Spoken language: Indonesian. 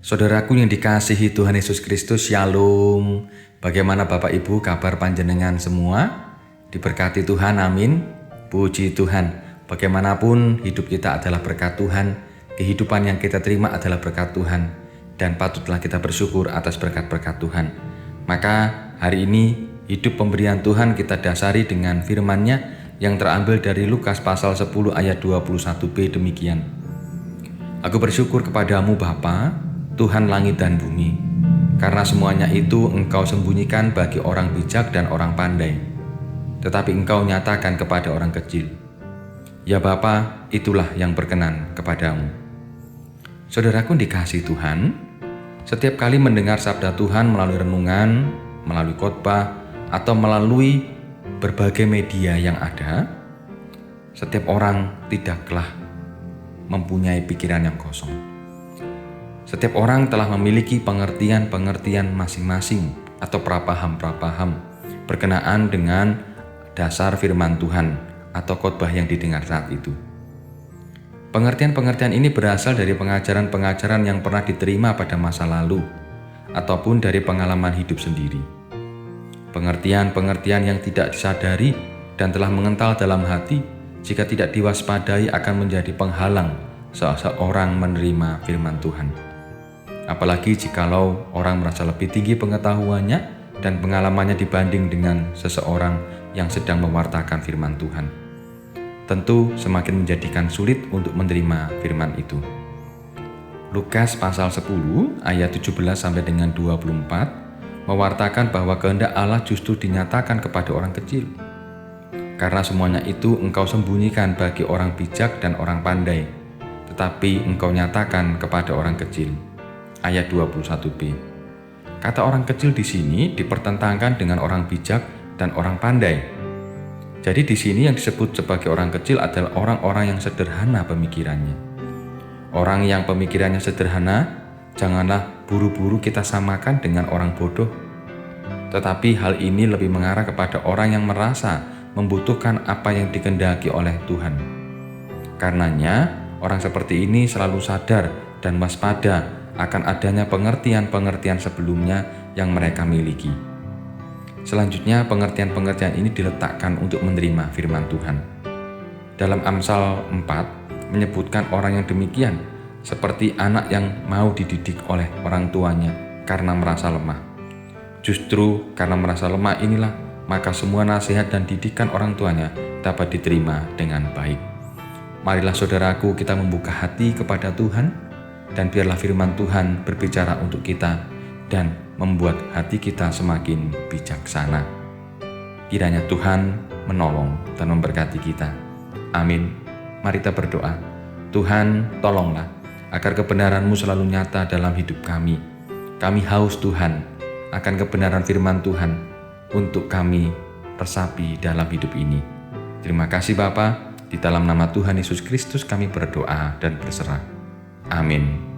Saudaraku yang dikasihi Tuhan Yesus Kristus, Shalom. Bagaimana Bapak Ibu kabar panjenengan semua? Diberkati Tuhan, amin. Puji Tuhan. Bagaimanapun hidup kita adalah berkat Tuhan, kehidupan yang kita terima adalah berkat Tuhan, dan patutlah kita bersyukur atas berkat-berkat Tuhan. Maka hari ini hidup pemberian Tuhan kita dasari dengan firman-Nya yang terambil dari Lukas pasal 10 ayat 21b demikian. Aku bersyukur kepadamu Bapa, Tuhan langit dan bumi, karena semuanya itu Engkau sembunyikan bagi orang bijak dan orang pandai, tetapi Engkau nyatakan kepada orang kecil. Ya Bapa, itulah yang berkenan kepadamu. Saudaraku dikasihi Tuhan, setiap kali mendengar sabda Tuhan melalui renungan, melalui khotbah, atau melalui berbagai media yang ada, setiap orang tidaklah mempunyai pikiran yang kosong. Setiap orang telah memiliki pengertian-pengertian masing-masing atau prapaham-prapaham berkenaan dengan dasar firman Tuhan atau khotbah yang didengar saat itu. Pengertian-pengertian ini berasal dari pengajaran-pengajaran yang pernah diterima pada masa lalu ataupun dari pengalaman hidup sendiri. Pengertian-pengertian yang tidak disadari dan telah mengental dalam hati jika tidak diwaspadai akan menjadi penghalang seseorang menerima firman Tuhan. Apalagi jikalau orang merasa lebih tinggi pengetahuannya dan pengalamannya dibanding dengan seseorang yang sedang mewartakan firman Tuhan. Tentu semakin menjadikan sulit untuk menerima firman itu. Lukas pasal 10 ayat 17 sampai dengan 24 mewartakan bahwa kehendak Allah justru dinyatakan kepada orang kecil. Karena semuanya itu Engkau sembunyikan bagi orang bijak dan orang pandai, tetapi Engkau nyatakan kepada orang kecil. Ayat 21b. Kata orang kecil di sini dipertentangkan dengan orang bijak dan orang pandai. Jadi di sini yang disebut sebagai orang kecil adalah orang-orang yang sederhana pemikirannya. Orang yang pemikirannya sederhana, janganlah buru-buru kita samakan dengan orang bodoh. Tetapi hal ini lebih mengarah kepada orang yang merasa membutuhkan apa yang dikehendaki oleh Tuhan. Karenanya, orang seperti ini selalu sadar dan waspada akan adanya pengertian-pengertian sebelumnya yang mereka miliki. Selanjutnya, pengertian-pengertian ini diletakkan untuk menerima firman Tuhan. Dalam Amsal 4 menyebutkan orang yang demikian seperti anak yang mau dididik oleh orang tuanya karena merasa lemah. Justru karena merasa lemah inilah maka semua nasihat dan didikan orang tuanya dapat diterima dengan baik. Marilah saudaraku kita membuka hati kepada Tuhan, dan biarlah firman Tuhan berbicara untuk kita dan membuat hati kita semakin bijaksana. Kiranya Tuhan menolong dan memberkati kita. Amin. Mari kita berdoa. Tuhan, tolonglah agar kebenaran-Mu selalu nyata dalam hidup kami. Kami haus Tuhan akan kebenaran firman Tuhan untuk kami resapi dalam hidup ini. Terima kasih Bapa. Di dalam nama Tuhan Yesus Kristus kami berdoa dan berserah. Amin.